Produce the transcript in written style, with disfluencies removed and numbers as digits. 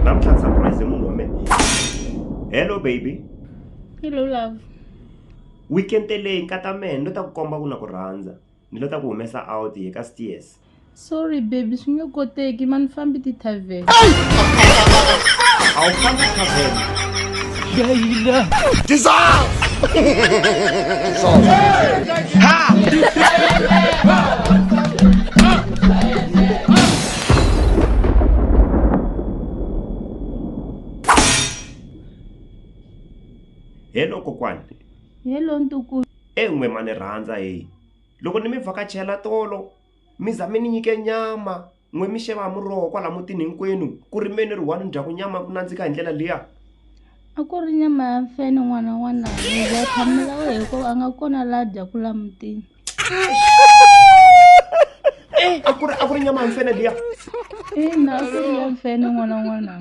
Namuhla surprise munhu wa mina. Hello baby. Hello love. Weekend leyi nkata mehe ndo ta ku komba ku na ku rhandza. Ni lo ta ku humesa out eka stairs. Sorry baby, swi nge koteki mani fambi ti tavern. Awu fambi tavern. Yayila. Dissolve! Hello kokwani. Hello ntukulu. N'we mani rhandza hey. Loko ni mi vhakachela tolo, mi za mi ni nyike nyama, n'we mi xava muroho kwala mutini hinkwenu, ku ri meni ri one ni dyaku nyama ku nandzika hi ndlela liya. A ku ri nyama ya mfene n'wana n'wana. Ndzi ya phamela wehe hikuva a nga kona laha dyaku la mutini. A ku ri nyama ya mfene liya. Ina a ku ri ya mfene n'wana n'wana.